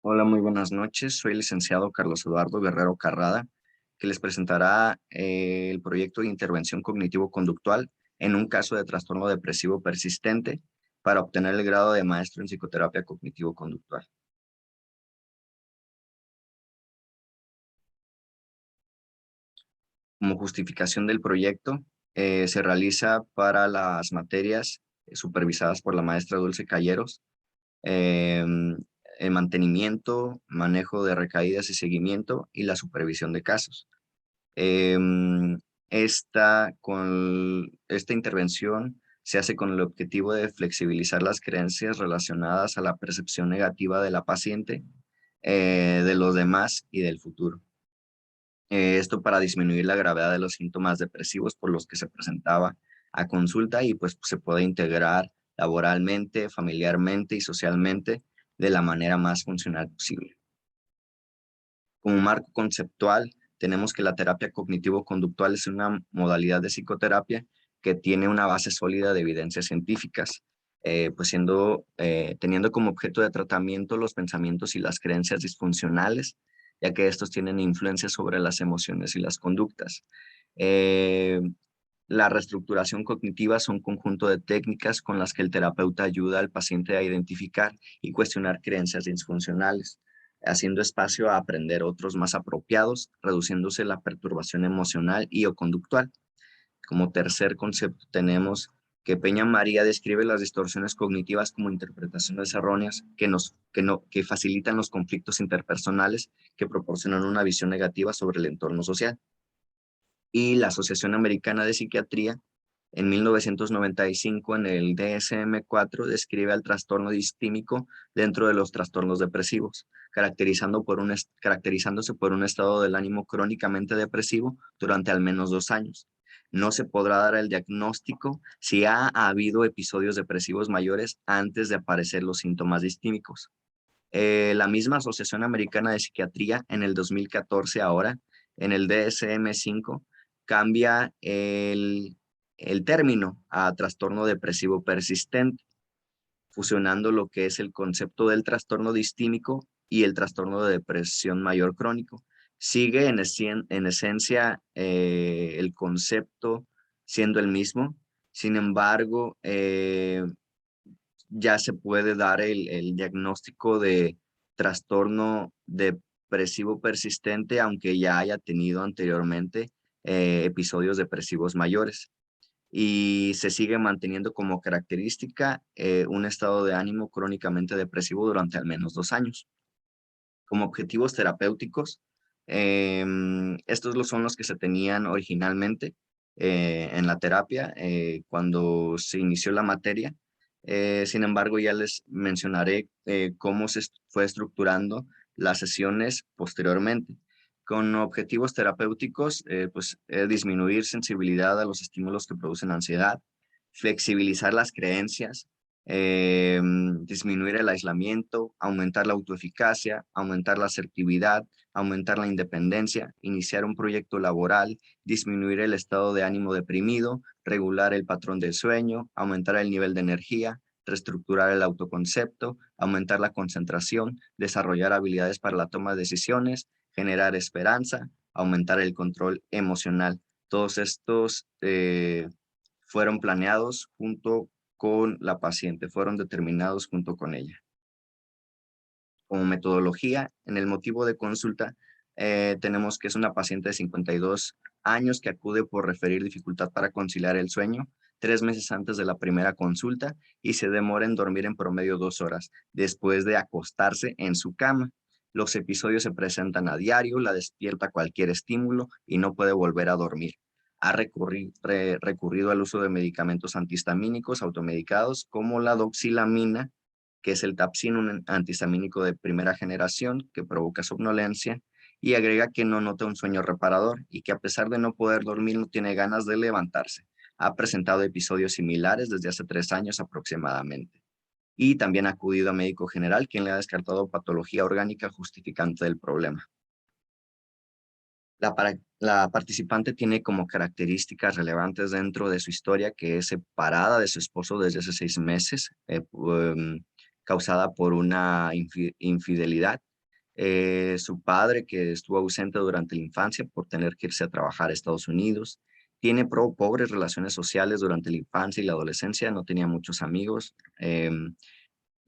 Hola, muy buenas noches. Soy el licenciado Carlos Eduardo Guerrero Carrada, que les presentará el proyecto de intervención cognitivo-conductual en un caso de trastorno depresivo persistente para obtener el grado de maestro en psicoterapia cognitivo-conductual. Como justificación del proyecto, se realiza para las materias supervisadas por la maestra Dulce Calleros, em, el mantenimiento, manejo de recaídas y seguimiento y la supervisión de casos. Em, esta intervención se hace con el objetivo de flexibilizar las creencias relacionadas a la percepción negativa de la paciente, de los demás y del futuro. Esto para disminuir la gravedad de los síntomas depresivos por los que se presentaba a consulta y pues se puede integrar laboralmente, familiarmente y socialmente de la manera más funcional posible. Como marco conceptual, tenemos que la terapia cognitivo-conductual es una modalidad de psicoterapia que tiene una base sólida de evidencias científicas, teniendo como objeto de tratamiento los pensamientos y las creencias disfuncionales, ya que estos tienen influencia sobre las emociones y las conductas. Eh, la reestructuración cognitiva son un conjunto de técnicas con las que el terapeuta ayuda al paciente a identificar y cuestionar creencias disfuncionales, haciendo espacio a aprender otros más apropiados, reduciéndose la perturbación emocional y o conductual. Como tercer concepto tenemos que Peña María describe las distorsiones cognitivas como interpretaciones erróneas que facilitan los conflictos interpersonales que proporcionan una visión negativa sobre el entorno social. Y la Asociación Americana de Psiquiatría, en 1995, en el DSM-4, describe al trastorno distímico dentro de los trastornos depresivos, caracterizándose por un estado del ánimo crónicamente depresivo durante al menos 2 años. No se podrá dar el diagnóstico si ha habido episodios depresivos mayores antes de aparecer los síntomas distímicos. La misma Asociación Americana de Psiquiatría en el 2014 ahora, en el DSM-5, cambia el término a trastorno depresivo persistente, fusionando lo que es el concepto del trastorno distímico y el trastorno de depresión mayor crónico. Sigue en esencia el concepto siendo el mismo, sin embargo, ya se puede dar el diagnóstico de trastorno depresivo persistente, aunque ya haya tenido anteriormente episodios depresivos mayores. Y se sigue manteniendo como característica un estado de ánimo crónicamente depresivo durante al menos 2 años. Como objetivos terapéuticos, estos son los que se tenían originalmente en la terapia cuando se inició la materia. Sin embargo, ya les mencionaré cómo se fue estructurando las sesiones posteriormente. Con objetivos terapéuticos, disminuir sensibilidad a los estímulos que producen ansiedad, flexibilizar las creencias, disminuir el aislamiento, aumentar la autoeficacia, aumentar la asertividad, aumentar la independencia, iniciar un proyecto laboral, disminuir el estado de ánimo deprimido, regular el patrón del sueño, aumentar el nivel de energía, reestructurar el autoconcepto, aumentar la concentración, desarrollar habilidades para la toma de decisiones, generar esperanza, aumentar el control emocional. Todos estos fueron planeados junto con la paciente, fueron determinados junto con ella. Como metodología, en el motivo de consulta, tenemos que es una paciente de 52 años que acude por referir dificultad para conciliar el sueño 3 meses antes de la primera consulta y se demora en dormir en promedio 2 horas después de acostarse en su cama. Los episodios se presentan a diario, la despierta cualquier estímulo y no puede volver a dormir. Ha recurrido al uso de medicamentos antihistamínicos automedicados como la doxilamina, que es el Tapsin, un antihistamínico de primera generación que provoca somnolencia, y agrega que no nota un sueño reparador y que a pesar de no poder dormir no tiene ganas de levantarse. Ha presentado episodios similares desde hace 3 años aproximadamente. Y también ha acudido a médico general, quien le ha descartado patología orgánica justificante del problema. La participante tiene como características relevantes dentro de su historia que es separada de su esposo desde hace 6 meses, causada por una infidelidad, Su padre, que estuvo ausente durante la infancia por tener que irse a trabajar a Estados Unidos. Tiene pobres relaciones sociales durante la infancia y la adolescencia, no tenía muchos amigos.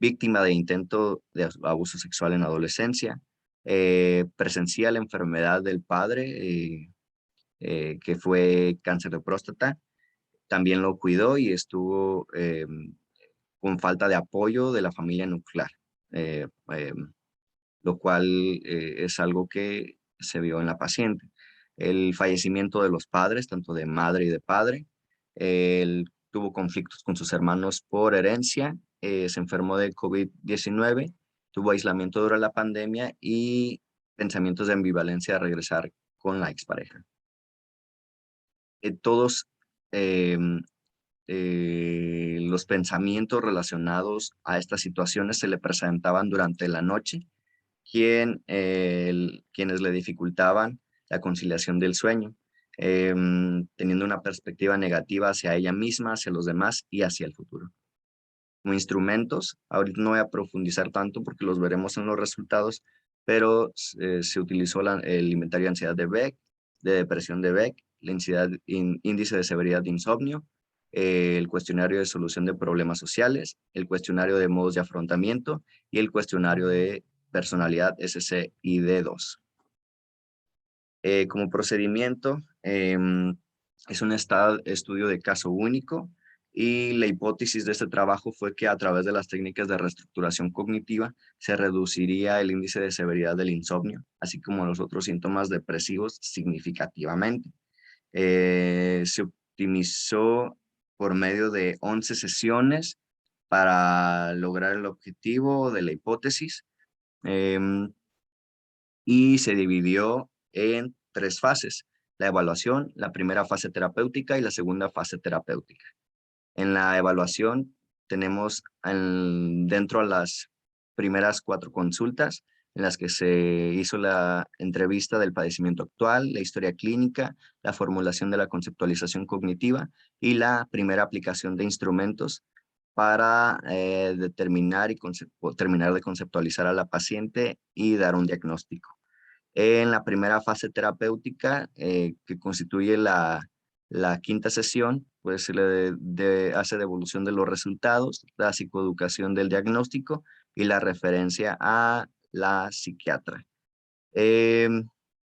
Víctima de intento de abuso sexual en adolescencia. Presencia la enfermedad del padre, que fue cáncer de próstata. También lo cuidó y estuvo con falta de apoyo de la familia nuclear. Eh, eh, lo cual es algo que se vio en la paciente. El fallecimiento de los padres, tanto de madre y de padre. Él tuvo conflictos con sus hermanos por herencia, se enfermó de COVID-19, tuvo aislamiento durante la pandemia y pensamientos de ambivalencia a regresar con la expareja. Todos los pensamientos relacionados a estas situaciones se le presentaban durante la noche, quienes le dificultaban la conciliación del sueño, teniendo una perspectiva negativa hacia ella misma, hacia los demás y hacia el futuro. Como instrumentos, ahorita no voy a profundizar tanto porque los veremos en los resultados, pero se utilizó el inventario de ansiedad de Beck, de depresión de Beck, la índice de severidad de insomnio, el cuestionario de solución de problemas sociales, el cuestionario de modos de afrontamiento y el cuestionario de personalidad SCID-2. Como procedimiento, es un estudio de caso único y la hipótesis de este trabajo fue que a través de las técnicas de reestructuración cognitiva se reduciría el índice de severidad del insomnio, así como los otros síntomas depresivos significativamente. Se optimizó por medio de 11 sesiones para lograr el objetivo de la hipótesis. Y se dividió en 3 fases: la evaluación, la primera fase terapéutica y la segunda fase terapéutica. En la evaluación tenemos dentro de las primeras 4 consultas en las que se hizo la entrevista del padecimiento actual, la historia clínica, la formulación de la conceptualización cognitiva y la primera aplicación de instrumentos para determinar y terminar de conceptualizar a la paciente y dar un diagnóstico. En la primera fase terapéutica, que constituye la quinta sesión, pues se le hace devolución de los resultados, la psicoeducación del diagnóstico y la referencia a la psiquiatra. En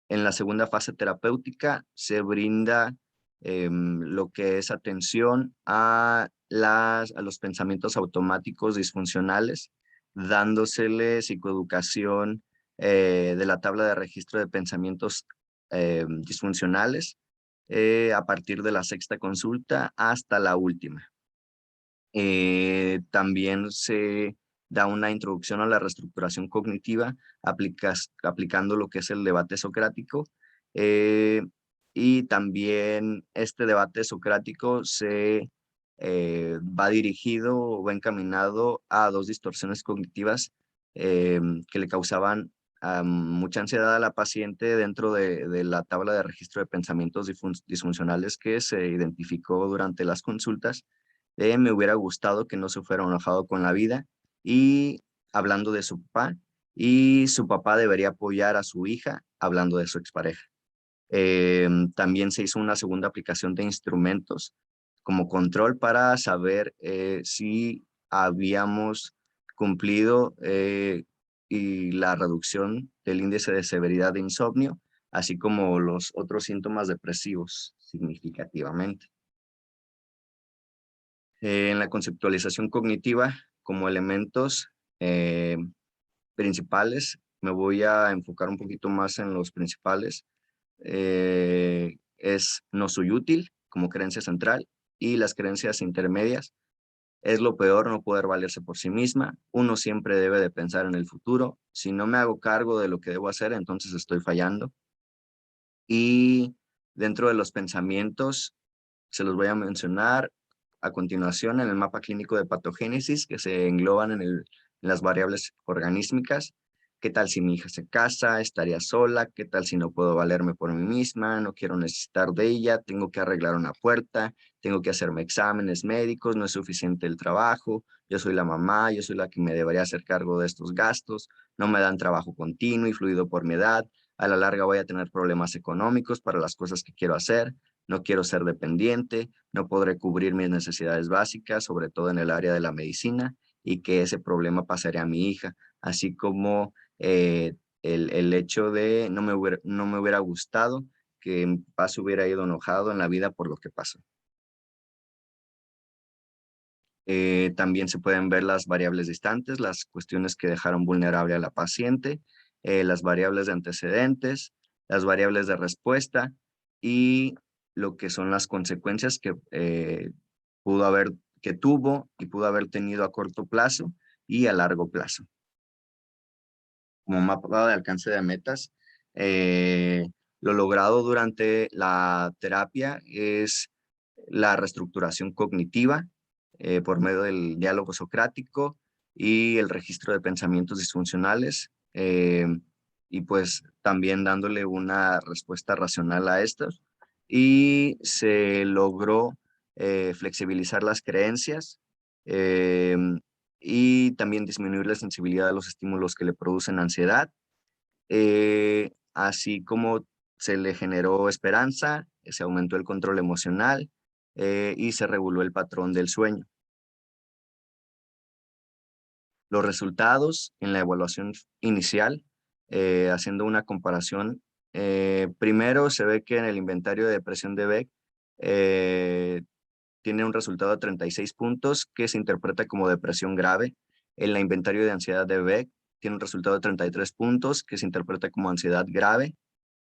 la segunda fase terapéutica se brinda lo que es atención a los pensamientos automáticos disfuncionales, dándosele psicoeducación de la tabla de registro de pensamientos disfuncionales a partir de la sexta consulta hasta la última. También se da una introducción a la reestructuración cognitiva aplicando lo que es el debate socrático, y también este debate socrático se va dirigido o va encaminado a 2 distorsiones cognitivas que le causaban mucha ansiedad a la paciente dentro de la tabla de registro de pensamientos disfuncionales que se identificó durante las consultas. Me hubiera gustado que no se fuera enojado con la vida, y hablando de su papá, y su papá debería apoyar a su hija hablando de su expareja. También se hizo una segunda aplicación de instrumentos como control para saber si habíamos cumplido y la reducción del índice de severidad de insomnio, así como los otros síntomas depresivos significativamente. En la conceptualización cognitiva, como elementos principales, me voy a enfocar un poquito más en los principales. Es no soy útil como creencia central, y las creencias intermedias: es lo peor no poder valerse por sí misma, uno siempre debe de pensar en el futuro, si no me hago cargo de lo que debo hacer, entonces estoy fallando. Y dentro de los pensamientos, se los voy a mencionar a continuación en el mapa clínico de patogénesis, que se engloban en las variables organísmicas, ¿Qué tal si mi hija se casa? ¿Estaría sola? ¿Qué tal si no puedo valerme por mí misma? No quiero necesitar de ella, tengo que arreglar una puerta, tengo que hacerme exámenes médicos, no es suficiente el trabajo, yo soy la mamá, yo soy la que me debería hacer cargo de estos gastos, no me dan trabajo continuo y fluido por mi edad, a la larga voy a tener problemas económicos para las cosas que quiero hacer, no quiero ser dependiente, no podré cubrir mis necesidades básicas, sobre todo en el área de la medicina, y que ese problema pasaría a mi hija, así como el hecho de no me hubiera gustado que mi papá se hubiera ido enojado en la vida por lo que pasó. También se pueden ver las variables distantes, las cuestiones que dejaron vulnerable a la paciente, las variables de antecedentes, las variables de respuesta y lo que son las consecuencias que pudo haber, que tuvo y pudo haber tenido a corto plazo y a largo plazo. Como mapa de alcance de metas. Lo logrado durante la terapia es la reestructuración cognitiva por medio del diálogo socrático y el registro de pensamientos disfuncionales, y pues también dándole una respuesta racional a estos. Y se logró flexibilizar las creencias, eh, y también disminuir la sensibilidad a los estímulos que le producen ansiedad, así como se le generó esperanza, se aumentó el control emocional y se reguló el patrón del sueño. Los resultados en la evaluación inicial, haciendo una comparación, primero se ve que en el inventario de depresión de Beck eh, tiene un resultado de 36 puntos que se interpreta como depresión grave. En la inventario de ansiedad de Beck tiene un resultado de 33 puntos que se interpreta como ansiedad grave.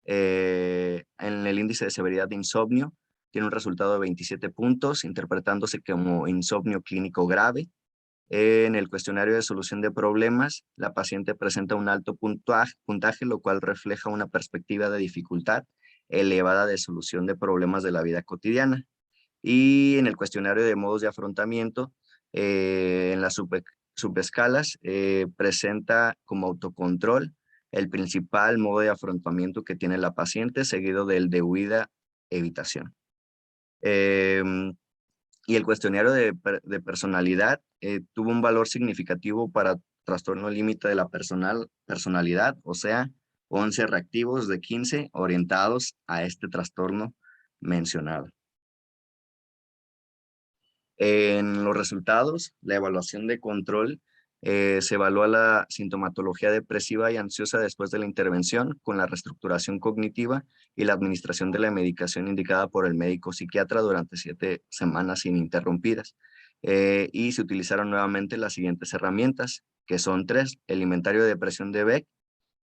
En el índice de severidad de insomnio tiene un resultado de 27 puntos, interpretándose como insomnio clínico grave. En el cuestionario de solución de problemas, la paciente presenta un alto puntaje, lo cual refleja una perspectiva de dificultad elevada de solución de problemas de la vida cotidiana. Y en el cuestionario de modos de afrontamiento, en las subescalas, presenta como autocontrol el principal modo de afrontamiento que tiene la paciente, seguido del de huida, evitación. Y el cuestionario de personalidad tuvo un valor significativo para trastorno límite de la personalidad, o sea, 11 reactivos de 15 orientados a este trastorno mencionado. En los resultados, la evaluación de control, se evalúa la sintomatología depresiva y ansiosa después de la intervención con la reestructuración cognitiva y la administración de la medicación indicada por el médico psiquiatra durante 7 semanas ininterrumpidas. Y se utilizaron nuevamente las siguientes herramientas, que son 3: el inventario de depresión de Beck,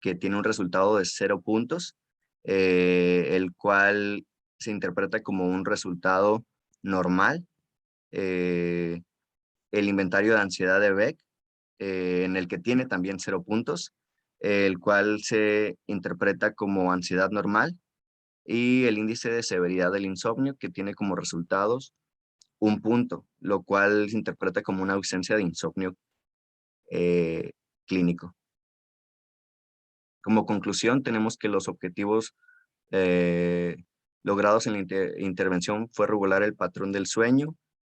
que tiene un resultado de 0 puntos, el cual se interpreta como un resultado normal. eh, el inventario de ansiedad de Beck, en el que tiene también 0 puntos, el cual se interpreta como ansiedad normal, y el índice de severidad del insomnio, que tiene como resultados 1 punto, lo cual se interpreta como una ausencia de insomnio clínico. Como conclusión, tenemos que los objetivos eh, logrados en la intervención fue regular el patrón del sueño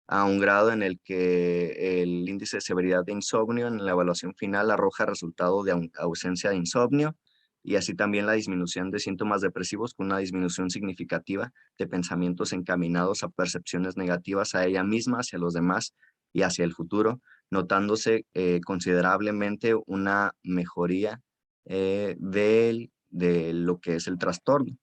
a un grado en el que el índice de severidad de insomnio en la evaluación final arroja resultado de ausencia de insomnio, y así también la disminución de síntomas depresivos con una disminución significativa de pensamientos encaminados a percepciones negativas a ella misma, hacia los demás y hacia el futuro, notándose considerablemente una mejoría de lo que es el trastorno.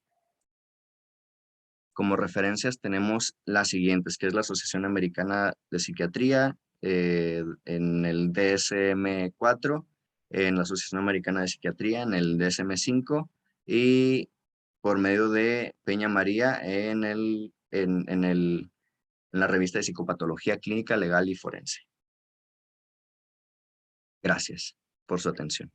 Como referencias tenemos las siguientes, que es la Asociación Americana de Psiquiatría, en el DSM-4, en la Asociación Americana de Psiquiatría, en el DSM-5, y por medio de Peña María en la revista de Psicopatología Clínica, Legal y Forense. Gracias por su atención.